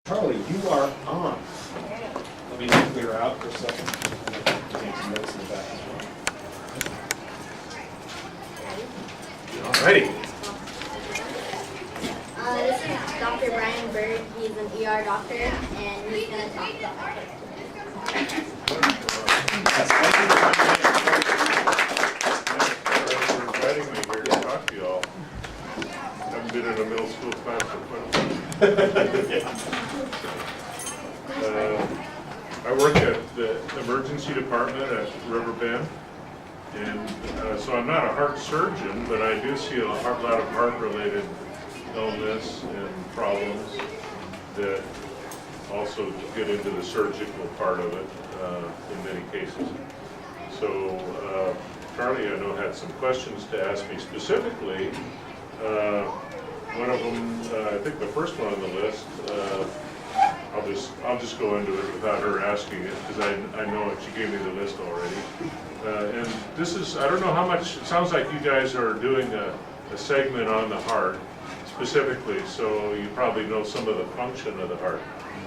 Charlie, you are on. Let me clear out for a second. Take some notes in the back as well. Alrighty. This is Dr. Brian Berg. He's an ER doctor, and he's going to talk about my case. Yes, thank you For inviting me here to talk to you all. Haven't been in a middle school class for quite a while. I work at the emergency department at River Bend, and so I'm not a heart surgeon, but I do see a lot of heart-related illness and problems that also get into the surgical part of it in many cases. So Charlie, I know, had some questions to ask me specifically. One of them, I think the first one on the list, I'll just go into it without her asking it, because I know it. She gave me the list already. And this is, I don't know how much, it sounds like you guys are doing a segment on the heart specifically, so you probably know some of the function of the heart.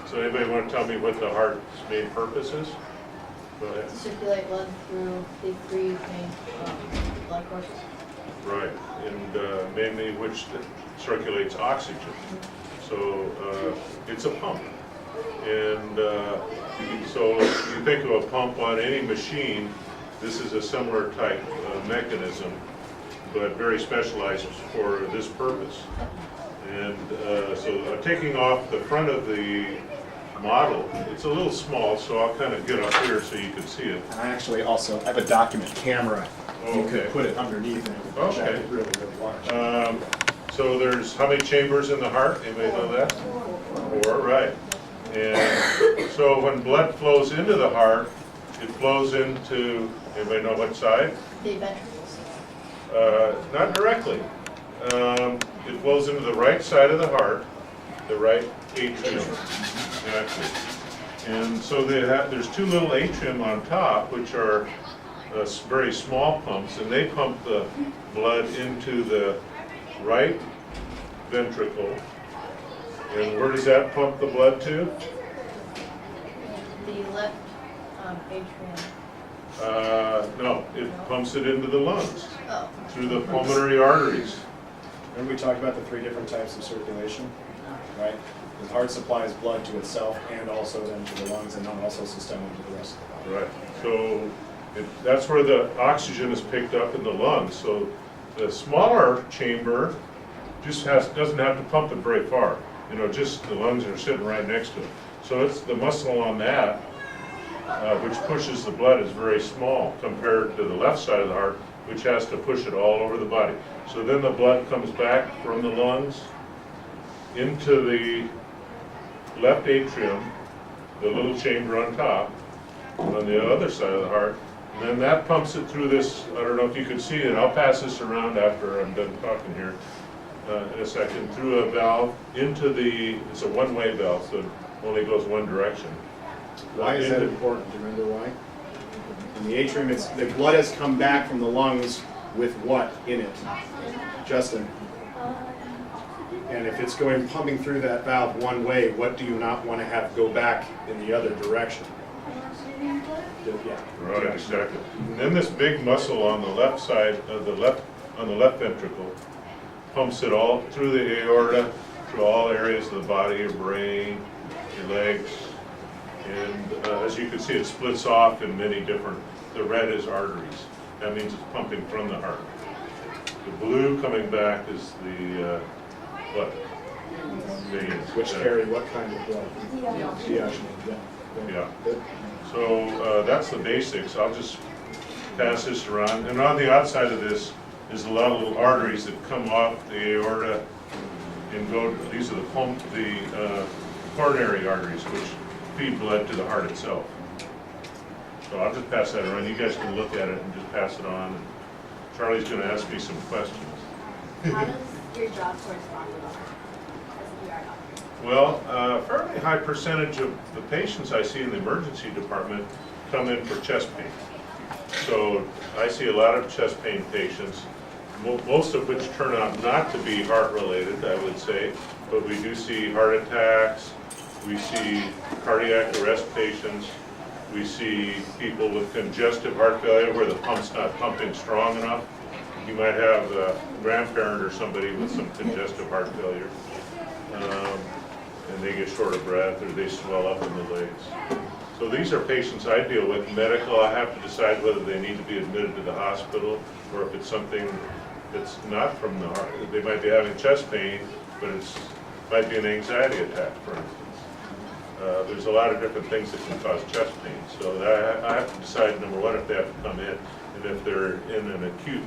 So anybody want to tell me what the heart's main purpose is? Go ahead. To circulate blood through the three main blood courses. Right, and mainly which circulates oxygen. So it's a pump. And so if you think of a pump on any machine, this is a similar type mechanism, but very specialized for this purpose. And so taking off the front of the model, it's a little small, so I'll kind of get up here so you can see it. And I actually also have a document camera. You Okay. could put it underneath and it would project it really, really large. So there's how many chambers in the heart? Anybody know that? 4, right. And so when blood flows into the heart, it flows into, anybody know what side? The ventricles. Not directly. It flows into the right side of the heart, the right atrium. Exactly. And so there's 2 little atrium on top, which are very small pumps, and they pump the blood into the right ventricle. And where does that pump the blood to? The left atrium. No, it pumps it into the lungs Oh. through the pulmonary arteries. Remember we talked about the 3 different types of circulation, right? The heart supplies blood to itself and also then to the lungs, and then also systemically to the rest of the body. Right. So that's where the oxygen is picked up in the lungs. So the smaller chamber just doesn't have to pump it very far. You know, just the lungs are sitting right next to it. So it's the muscle on that, which pushes the blood, is very small compared to the left side of the heart, which has to push it all over the body. So then the blood comes back from the lungs into the left atrium, the little chamber on top, on the other side of the heart, and then that pumps it through this, I don't know if you can see it, I'll pass this around after I'm done talking here in a second, through a valve into it's a one-way valve, so it only goes one direction. Why is that important? Do you remember why? In the atrium, the blood has come back from the lungs with what in it? Justin? And if it's going pumping through that valve one way, what do you not want to have go back in the other direction? Yeah. Right, exactly. And then this big muscle on the left side of the left ventricle pumps it all through the aorta, through all areas of the body, your brain, your legs, and as you can see, it splits off in many different. The red is arteries. That means it's pumping from the heart. The blue coming back is the blood veins, Which carry what kind of blood? Deoxygenated. Yeah. So that's the basics. I'll just pass this around. And on the outside of this is a lot of little arteries that come off the aorta and go. These are the coronary arteries, which feed blood to the heart itself. So I'll just pass that around. You guys can look at it and just pass it on. And Charlie's going to ask me some questions. How does your job correspond with the heart as an ER doctor? Well, a fairly high percentage of the patients I see in the emergency department come in for chest pain. So I see a lot of chest pain patients, most of which turn out not to be heart related, I would say, but we do see heart attacks, We see cardiac arrest patients. We see people with congestive heart failure where the pump's not pumping strong enough. You might have a grandparent or somebody with some congestive heart failure, and they get short of breath or they swell up in the legs. So these are patients I deal with. Medical, I have to decide whether they need to be admitted to the hospital or if it's something that's not from the heart. They might be having chest pain, but it's might be an anxiety attack, for instance. There's a lot of different things that can cause chest pain. So I have to decide, number one, if they have to come in, and if they're in an acute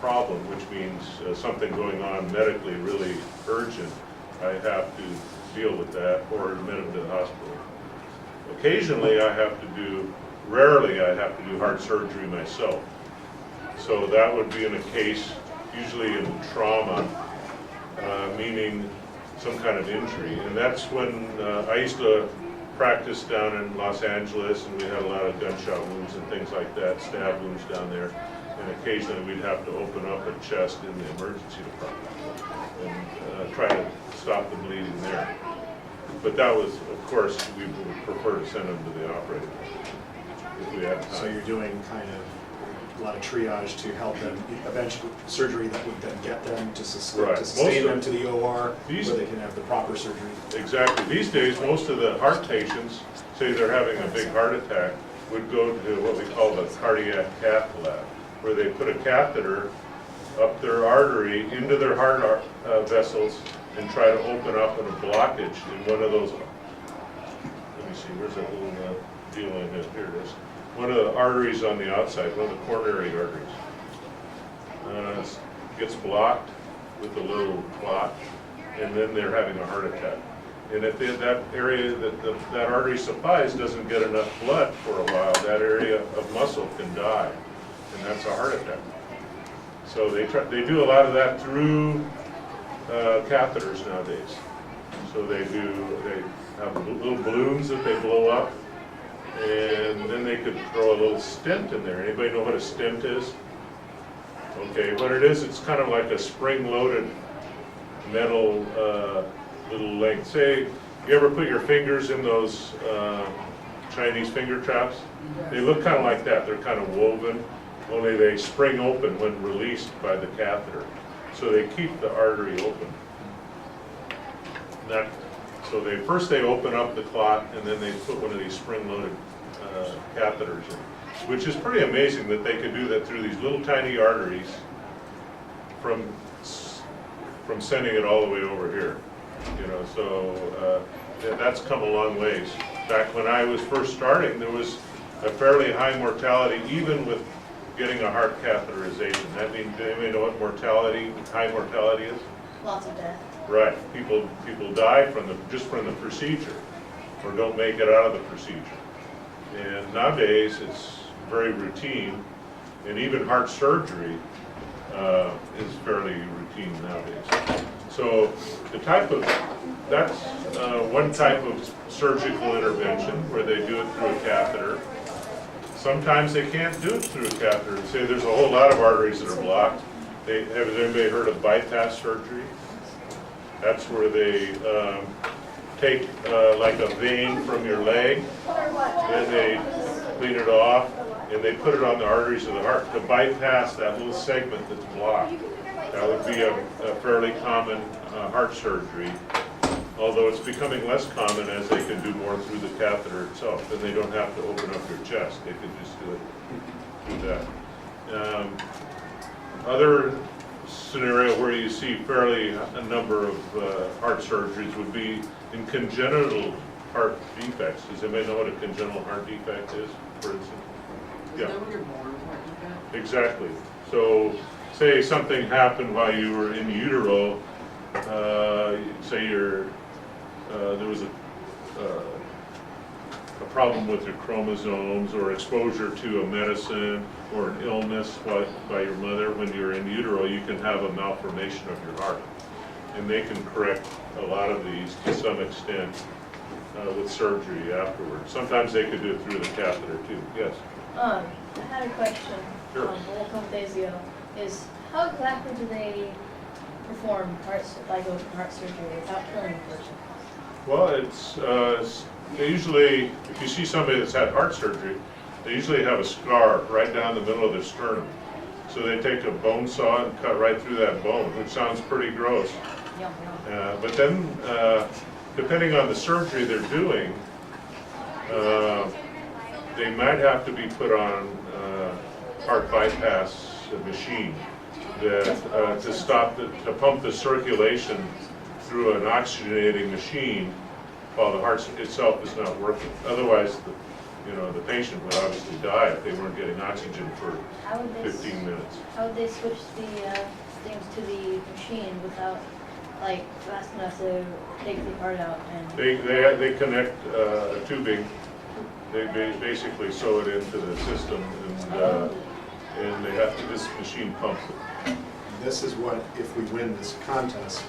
problem, which means something going on medically really urgent, I have to deal with that or admit them to the hospital. Occasionally rarely I have to do heart surgery myself. So that would be in a case, usually in trauma, meaning some kind of injury. And that's when I used to practice down in Los Angeles, and we had a lot of gunshot wounds and things like that, stab wounds down there. And occasionally we'd have to open up a chest in the emergency department and try to stop the bleeding there. But that was, of course, we would prefer to send them to the operating room if we had time. So you're doing kind of a lot of triage to help them, eventually surgery that would then get them to Right. sustain them to the OR, These- where they can have the proper surgery. Exactly. These days, most of the heart patients, say they're having a big heart attack, would go to what we call the cardiac cath lab, where they put a catheter up their artery into their heart vessels and try to open up a blockage in one of those. Let me see, where's that little deal in it? Here it is. One of the arteries on the outside, one of the coronary arteries. Gets blocked with a little clot, and then they're having a heart attack. And if that area that artery supplies doesn't get enough blood for a while, that area of muscle can die, and that's a heart attack. So they do a lot of that through catheters nowadays. So they have little balloons that they blow up, and then they could throw a little stent in there. Anybody know what a stent is? Okay, what it is, it's kind of like a spring-loaded metal little length. Say, you ever put your fingers in those Chinese finger traps? They look kind of like that. They're kind of woven, only they spring open when released by the catheter. So they keep the artery open. So first they open up the clot, and then they put one of these spring-loaded catheters in, which is pretty amazing that they could do that through these little tiny arteries from sending it all the way over here. You know, so that's come a long ways. Back when I was first starting, there was a fairly high mortality, even with getting a heart catheterization. That means, do anybody know what high mortality is? Lots of death. Right. People die just from the procedure, or don't make it out of the procedure. And nowadays it's very routine, and even heart surgery is fairly routine nowadays. So that's one type of surgical intervention where they do it through a catheter. Sometimes they can't do it through a catheter. Say there's a whole lot of arteries that are blocked. Has anybody heard of bypass surgery? That's where they take like a vein from your leg, and they clean it off, and they put it on the arteries of the heart to bypass that little segment that's blocked. That would be a fairly common heart surgery, although it's becoming less common as they can do more through the catheter itself. Then they don't have to open up your chest. They can just do that. Other scenario where you see fairly a number of heart surgeries would be in congenital heart defects. Does anybody know what a congenital heart defect is, for instance? Is that when you're born with heart defect? Exactly. So say something happened while you were in utero, say there was a problem with your chromosomes or exposure to a medicine or an illness by your mother when you're in utero, you can have a malformation of your heart. And they can correct a lot of these to some extent with surgery afterwards. Sometimes they could do it through the catheter too. Yes? I had a question Sure. a couple days ago. Is how exactly do they perform heart surgery without killing the person? Well, they usually, if you see somebody that's had heart surgery, they usually have a scar right down the middle of their sternum. So they take a bone saw and cut right through that bone, which sounds pretty gross. But then, depending on the surgery they're doing, they might have to be put on heart bypass machine that to pump the circulation through an oxygenating machine while the heart itself is not working. Otherwise, the patient would obviously die if they weren't getting oxygen for 15 minutes. How would they switch the things to the machine without, like, fast enough to take the heart out? And They connect tubing. They basically sew it into the system, and they have to, this machine pumps it. This is what, if we win this contest,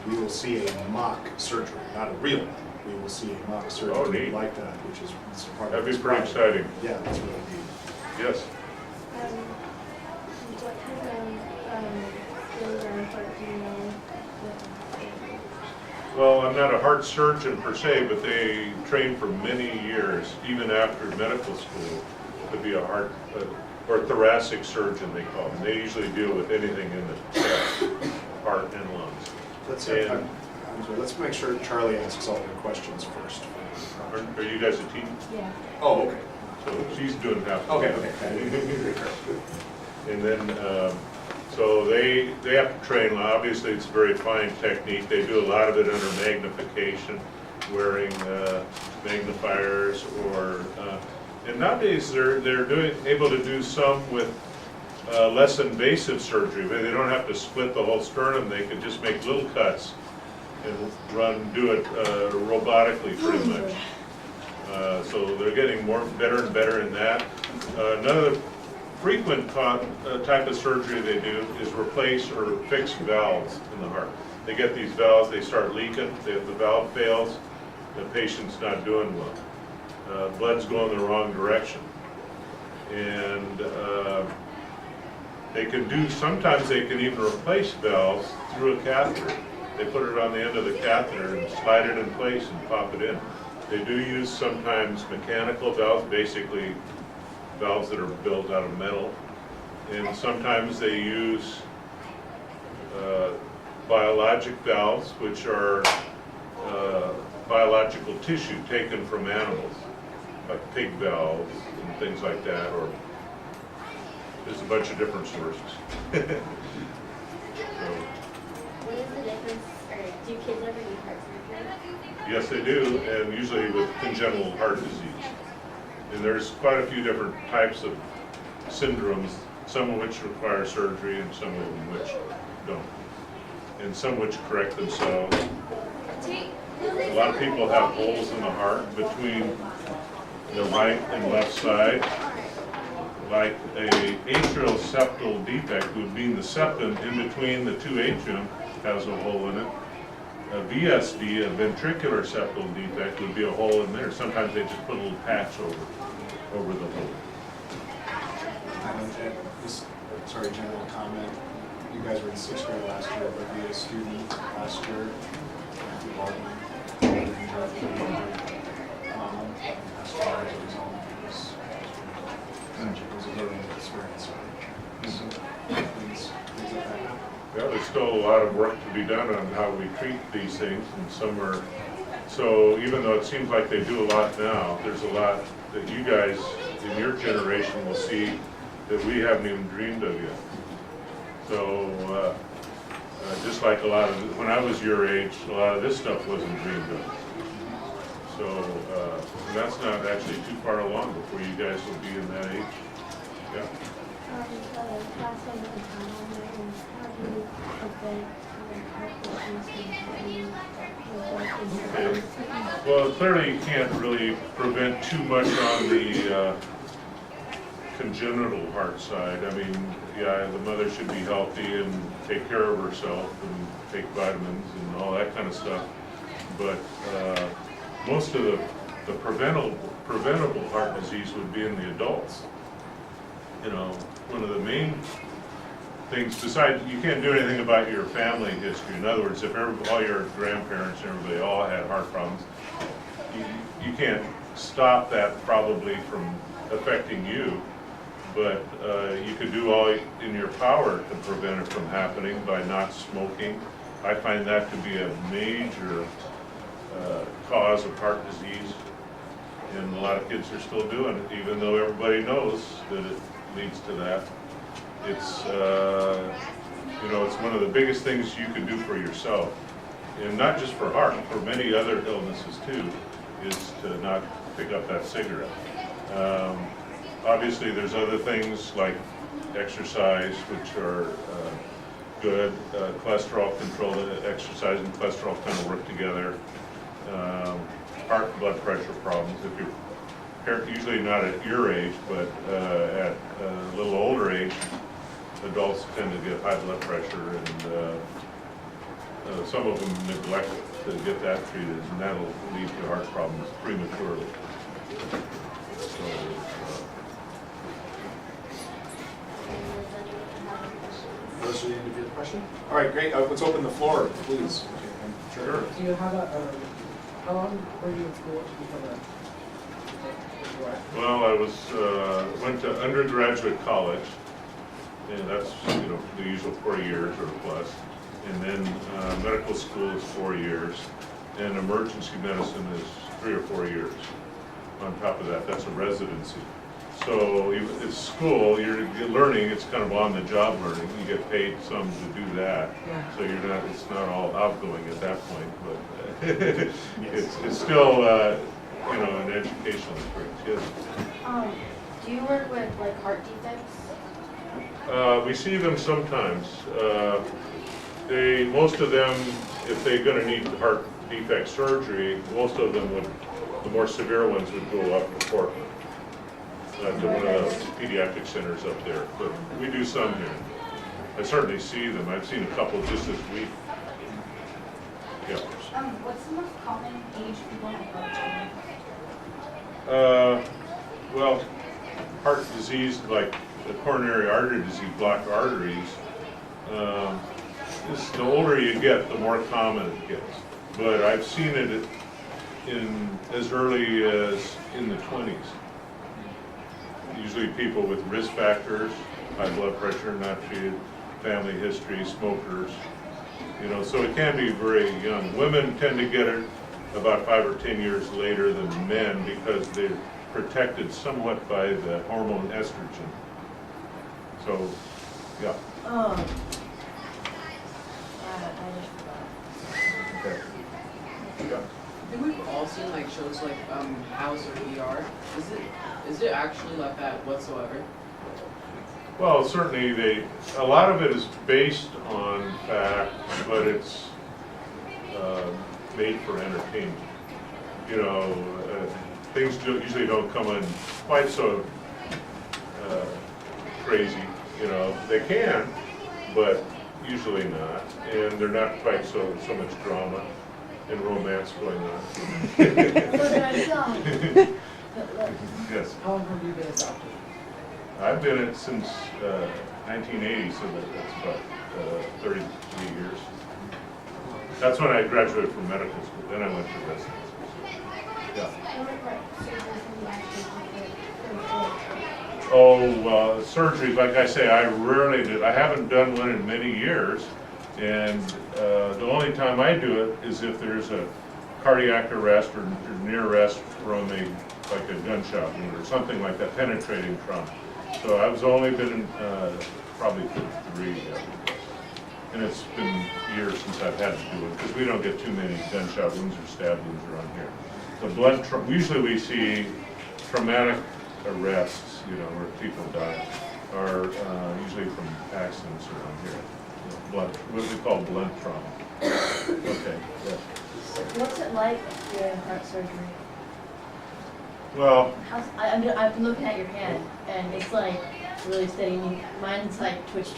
we will see a mock surgery, not a real one. We will see a mock surgery neat. like that, which is part of That'd be this pretty project. exciting. Yeah, that's really neat. Yes. What kind of skills are important to know? Well, I'm not a heart surgeon per se, but they train for many years, even after medical school, to be a heart or thoracic surgeon, they call them. They usually deal with anything in the chest, heart and lungs. Let's, And- I'm sorry, let's make sure Charlie asks all their questions first. Are you guys a team? yeah. Oh, okay. So she's doing half. Okay. And then, so they have to train. Obviously, it's a very fine technique. They do a lot of it under magnification, wearing magnifiers, or and nowadays they're able to do some with less invasive surgery, where they don't have to split the whole sternum. They can just make little cuts and do it robotically, pretty much. So they're getting better and better in that. Another frequent type of surgery they do is replace or fix valves in the heart. They get these valves, they start leaking, the valve fails, the patient's not doing well. Blood's going the wrong direction. And sometimes they can even replace valves through a catheter. They put it on the end of the catheter and slide it in place and pop it in. They do use sometimes mechanical valves, basically valves that are built out of metal. And sometimes they use biologic valves, which are biological tissue taken from animals, like pig valves and things like that, or there's a bunch of different sources. What is the difference, or do kids ever need heart surgery? Yes, they do, and usually with congenital heart disease. And there's quite a few different types of syndromes, some of which require surgery and some of them which don't. And some which correct themselves. A lot of people have holes in the heart between the right and left side. Like a atrial septal defect would mean the septum in between the two atrium has a hole in it. A VSD, a ventricular septal defect, would be a hole in there. Sometimes they just put a little patch over the hole. Sorry, general comment. You guys were in 6th grade last year, but we had a student last year, Matthew Baldwin, it was a learning experience. Things like that. Yeah, there's still a lot of work to be done on how we treat these things, and some are, so even though it seems like they do a lot now, there's a lot that you guys in your generation will see that we haven't even dreamed of yet. So, just like a lot of, when I was your age, a lot of this stuff wasn't dreamed of. So, that's not actually too far along before you guys will be in that age. Yeah. Okay. Well, clearly you can't really prevent too much on the congenital heart side. I mean, yeah, the mother should be healthy and take care of herself and take vitamins and all that kind of stuff. But most of the preventable heart disease would be in the adults. You know, one of the main things besides, you can't do anything about your family history. In other words, if all your grandparents and everybody all had heart problems, you can't stop that probably from affecting you, but you could do all in your power to prevent it from happening by not smoking. I find that to be a major cause of heart disease, and a lot of kids are still doing it, even though everybody knows that it leads to that. It's, you know, it's one of the biggest things you can do for yourself, and not just for heart, for many other illnesses too, is to not pick up that cigarette. Obviously, there's other things like exercise, which are good. Cholesterol control, exercise and cholesterol kind of work together. Heart and blood pressure problems. If you're usually not at your age, but at a little older age, adults tend to get high blood pressure, and some of them neglect to get that treated, and that'll lead to heart problems prematurely. So, Unless you need to be the question? All right, great. Let's open the floor, please. sure. Do you have a, how long were you in school to become a? Well, I went to undergraduate college, and that's, you know, the usual 4 years or plus. And then medical school is 4 years, and emergency medicine is 3 or 4 years. On top of that, that's a residency. So it's school, you're learning, it's kind of on-the-job learning. You get paid some to do that. Yeah. So you're not, it's not all outgoing at that point, but it's still, you know, an educational experience, yes. Do you work with like heart defects? We see them sometimes. Most of them, if they're gonna need heart defect surgery, most of them would, the more severe ones would go up to Portland. To one of the pediatric centers up there, but we do some here. I certainly see them. I've seen a couple just this week. Yeah. What's the most common age people have heart Well, heart disease, like the coronary artery disease, blocked arteries, the older you get, the more common it gets. But I've seen it in as early as in the 20s. Usually people with risk factors, high blood pressure, not treated, family history, smokers, you know, so it can be very young. Women tend to get it about 5 or 10 years later than men because they're protected somewhat by the hormone estrogen. So, yeah. I just forgot. Okay. Yeah. I think we've all seen like shows like House or ER. Is it actually like that whatsoever? Well, certainly a lot of it is based on fact, but it's made for entertainment. You know, things usually don't come in quite so crazy, you know. They can, but usually not. And they're not quite so much drama and romance going on. Yes. How long have you been a doctor? I've been it since 1980, so that's about 33 years. That's when I graduated from medical school. Then I went to residency. Yeah. Oh, surgeries, like I say, I rarely did. I haven't done one in many years. And the only time I do it is if there's a cardiac arrest or near arrest from like a gunshot wound or something like that, penetrating trauma. So I've only been probably 53, and it's been years since I've had to do it because we don't get too many gunshot wounds or stab wounds around here. The blood, usually we see traumatic arrests, you know, where people die, are usually from accidents around here. Blood, what we call blunt trauma. Okay, yeah. What's it like doing heart surgery? Well, I've been looking at your hand, and it's like really steady. Mine's like twitch.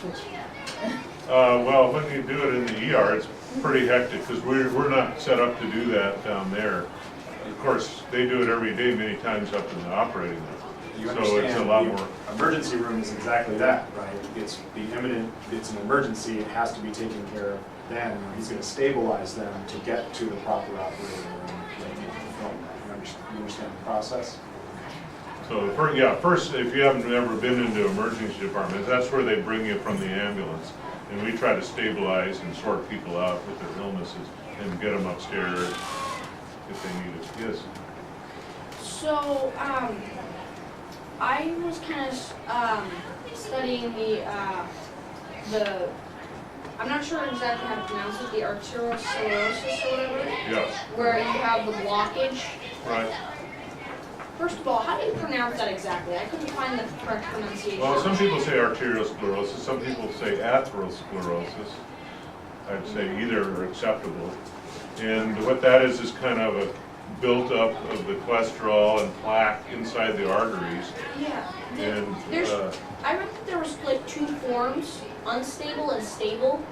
well, when you do it in the ER, it's pretty hectic because we're not set up to do that down there. Of course, they do it every day, many times up in the operating room. You So understand, it's a lot the more, emergency room is exactly that, right? It's the imminent, it's an emergency, it has to be taken care of then. He's gonna stabilize them to get to the proper operating room. You understand the process? so, first, if you haven't ever been into emergency department, that's where they bring you from the ambulance. And we try to stabilize and sort people out with their illnesses and get them upstairs if they need it. Yes? So, I was kind of studying I'm not sure exactly how to pronounce it, the arteriosclerosis or whatever, Yes, where you have the blockage. right. First of all, how do you pronounce that exactly? I couldn't find the correct pronunciation. Well, some people say arteriosclerosis, some people say atherosclerosis. I'd say either are acceptable. And what that is kind of a built-up of the cholesterol and plaque inside the arteries. Yeah. And, I read that there was like two forms, unstable and stable.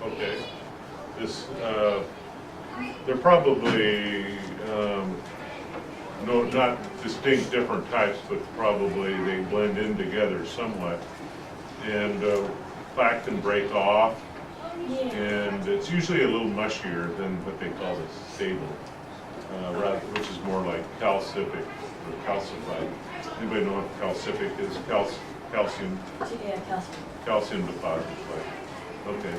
okay, this, they're probably, no, not distinct different types, but probably they blend in together somewhat. And plaque can break off, and it's usually a little mushier than what they call the stable, which is more like calcific or calcified. Anybody know what calcific is? Calcium. Yeah, calcium. Calcium deposits, like, okay.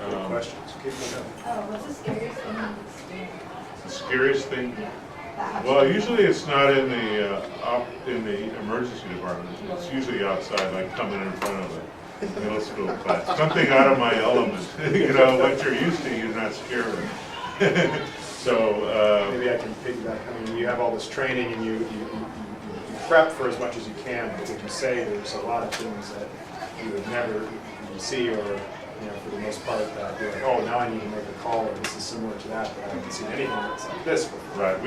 Good questions. Keep them Oh, what's the scariest thing you've experienced? The scariest thing, That well, usually it's not in the emergency department. It's usually outside, like coming in front of a middle school class. Something out of my element, you know, what you're used to, you're not scared of. So, Maybe I can piggyback. I mean, you have all this training and you prep for as much as you can, but what you say, there's a lot of things that you would never see, or, you know, for the most part, you're like, oh, now I need to make a call, or this is similar to that, but I haven't seen anything that's like this before. right,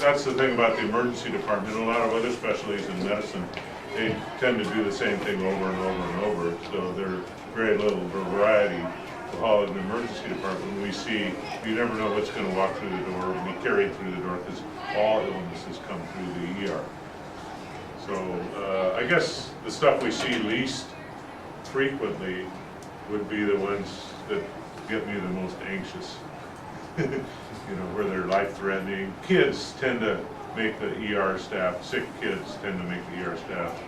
that's the thing about the emergency department, and a lot of other specialties in medicine, they tend to do the same thing over and over and over, so there's very little variety. While in the emergency department, we see, you never know what's going to walk through the door, and be carried through the door, because all illnesses come through the ER. So I guess the stuff we see least frequently would be the ones that get me the most anxious. You know, where they're life-threatening. Kids tend to make the ER staff, sick kids tend to make the ER staff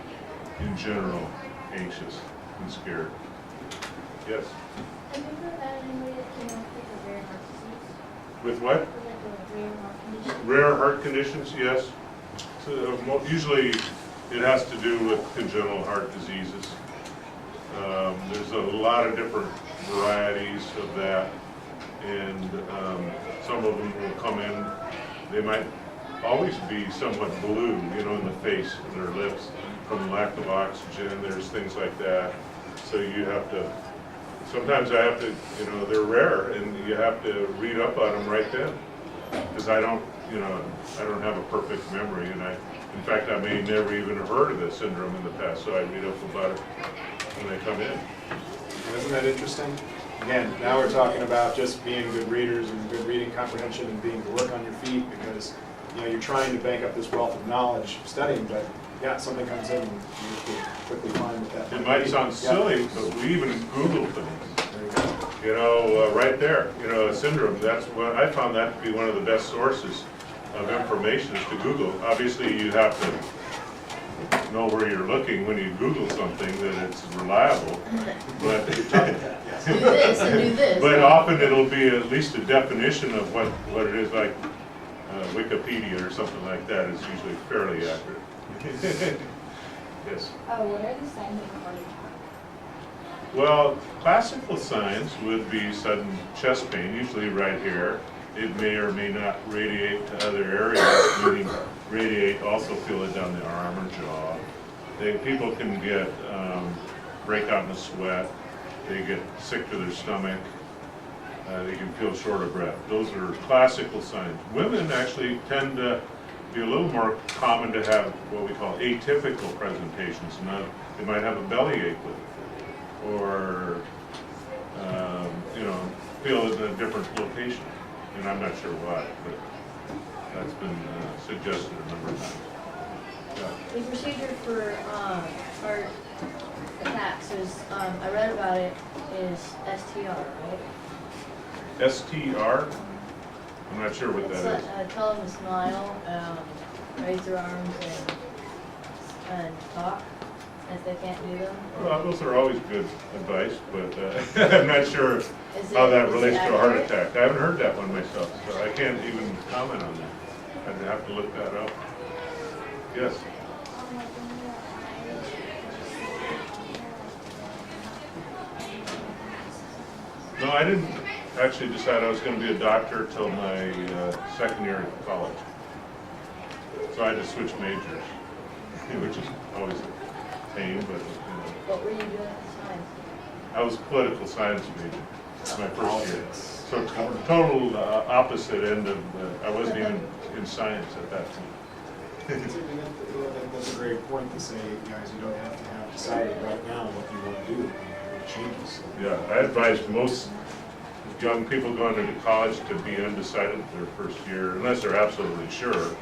in general anxious and scared. Yes? Have you ever had anybody that came up with a rare heart disease? With what? With like a rare heart condition? Rare heart conditions, yes. So, usually it has to do with congenital heart diseases. There's a lot of different varieties of that, and some of them will come in, they might always be somewhat blue, you know, in the face and their lips from lack of oxygen. There's things like that. So you have to, sometimes I have to, you know, they're rare, and you have to read up on them right then. Because I don't have a perfect memory, and in fact, I may never even have heard of this syndrome in the past, so I read up about it when they come in. Isn't that interesting? Again, now we're talking about just being good readers and good reading comprehension and being to work on your feet, because, you know, you're trying to bank up this wealth of knowledge studying, but yeah, something comes in and you have to quickly find what that It might sound silly, but we even Google things. There you go. You know, right there, you know, a syndrome, that's what, I found that to be one of the best sources of information is to Google. Obviously, you have to know where you're looking when you Google something, that it's reliable, but Do this and do this. but often it'll be at least a definition of what it is, like Wikipedia or something like that is usually fairly accurate. Yes. What are the signs of a heart attack? Well, classical signs would be sudden chest pain, usually right here. It may or may not radiate to other areas, meaning radiate, also feel it down the arm or jaw. People can get, break out in a sweat. They get sick to their stomach. They can feel short of breath. Those are classical signs. Women actually tend to be a little more common to have what we call atypical presentations. Now, they might have a bellyache with it, or you know, feel it in a different location, and I'm not sure why, but that's been suggested a number of times. the procedure for heart attacks is, I read about it, is STR, right? STR? I'm not sure what It's that is. tell them to smile, raise their arms, and talk if they can't do them. Well, those are always good advice, but I'm not sure Is how it- that is it relates to a heart accurate? attack. I haven't heard that one myself, so I can't even comment on that. I'd have to look that up. Yes? No, I didn't actually decide I was going to be a doctor till my second year of college. So I had to switch majors, which is always a pain, but, What were you doing at the time? I was political science major, my first year. So total opposite end of, I wasn't even in science at that time. That's a great point to say, guys, you don't have to have decided right now what you want to do. It changes. Yeah, I advise most young people going into college to be undecided their first year, unless they're absolutely sure.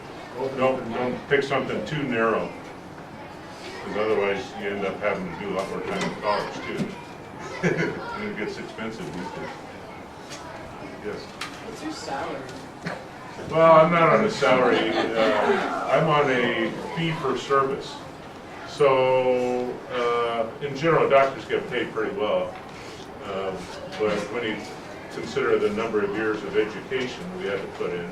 Don't pick something too narrow, because otherwise you end up having to do a lot more time in college too. And it gets expensive these days. Yes. What's your salary? Well, I'm not on a salary. I'm on a fee for service. So, in general, doctors get paid pretty well. But when you consider the number of years of education we had to put in,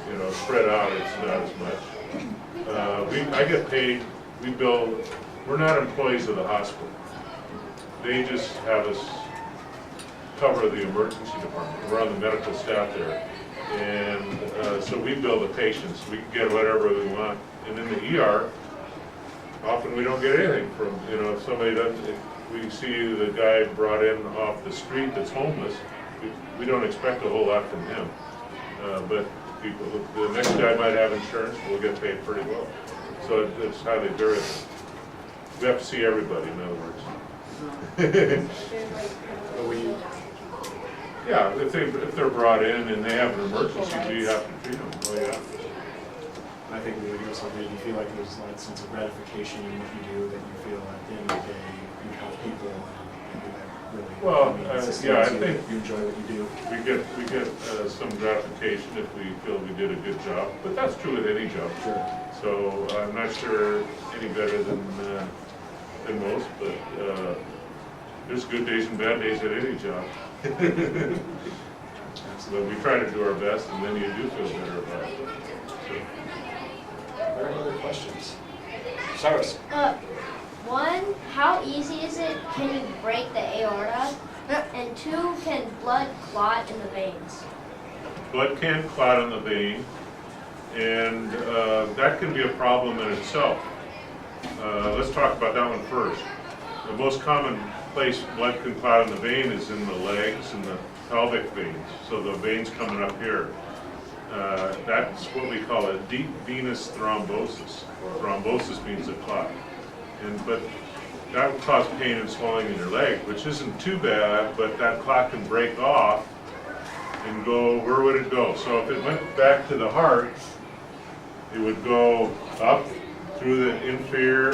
you know, spread out, it's not as much. I get paid, we bill, we're not employees of the hospital. They just have us cover the emergency department. We're on the medical staff there. And so we bill the patients. We can get whatever we want. And in the ER, often we don't get anything from, you know, if somebody doesn't, if we see the guy brought in off the street that's homeless, we don't expect a whole lot from him. But people, the next guy might have insurance, we'll get paid pretty well. So it's highly variable. We have to see everybody, in other words. But we, Yeah, if they're brought in and they have an emergency, we have to treat them. Oh, yeah. I think we would also maybe feel like there's a sense of gratification in what you do, that you feel at the end of the day you help people and that really. Well, sustains yeah, I you, think you enjoy what you do. We get some gratification if we feel we did a good job, but that's true with any job. Sure. So I'm not sure any better than most, but there's good days and bad days at any job. But we try to do our best, and then you do feel better about it. So, Are there any other questions? Cyrus? One, how easy is it? Can you break the aorta? And two, can blood clot in the veins? blood can clot in the vein, and that can be a problem in itself. Let's talk about that one first. The most common place blood can clot in the vein is in the legs and the pelvic veins, so the veins coming up here. That's what we call a deep venous thrombosis. Thrombosis means a clot. But that would cause pain and swelling in your leg, which isn't too bad, but that clot can break off and go, where would it go? So if it went back to the heart, it would go up through the inferior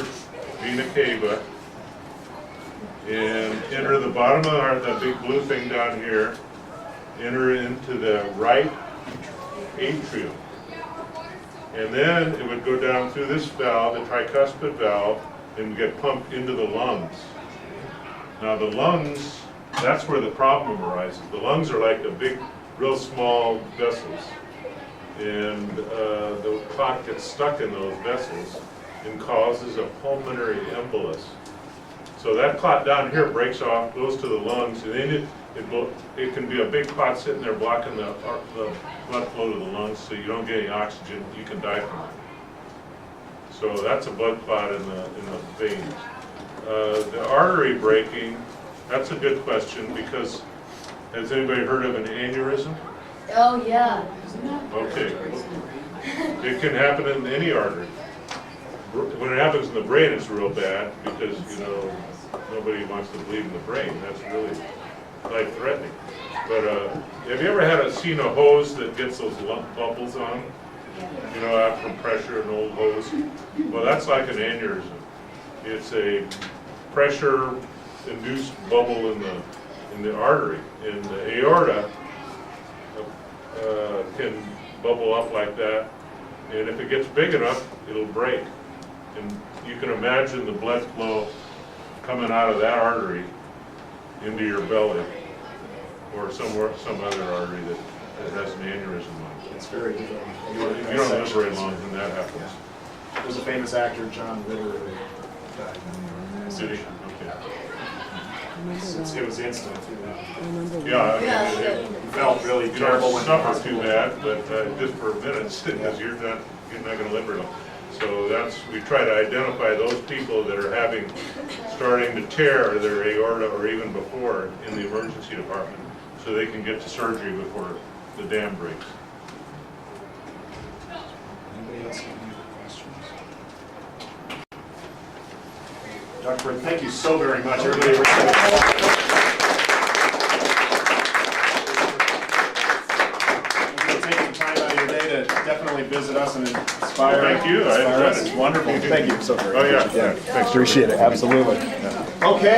vena cava and enter the bottom of the heart, that big blue thing down here, enter into the right atrium. And then it would go down through this valve, the tricuspid valve, and get pumped into the lungs. Now the lungs, that's where the problem arises. The lungs are like a big, real small vessels. And the clot gets stuck in those vessels and causes a pulmonary embolus. So that clot down here breaks off, goes to the lungs, and then it can be a big clot sitting there blocking the blood flow to the lungs, so you don't get any oxygen, you can die from it. So that's a blood clot in the veins. The artery breaking, that's a good question, because has anybody heard of an aneurysm? Oh, yeah. Okay. It can happen in any artery. When it happens in the brain, it's real bad, because, you know, nobody wants to bleed in the brain. That's really life-threatening. But have you ever seen a hose that gets those lump bubbles on? you know, out from pressure and old hose. Well, that's like an aneurysm. It's a pressure-induced bubble in the artery. And the aorta can bubble up like that. And if it gets big enough, it'll break. And you can imagine the blood flow coming out of that artery into your belly, or some other artery that has an aneurysm on it. It's very different. You don't live very long when that happens. There's a famous actor, John Ritter, who died in the City? intersection. Okay. It was instant. Yeah, I mean, It felt really you terrible don't when suffer too bad, but just for minutes, because you're not going to live very long. So we try to identify those people that are starting to tear their aorta or even before in the emergency department, so they can get to surgery before the dam breaks. Anybody else have any questions? Dr. Berg, thank you so very much. Everybody, taking time out of your day to definitely visit us and inspire. Thank you. I enjoyed it. It's wonderful. Thank you so very much. Oh, yeah. Thanks. Appreciate it. Absolutely. Okay.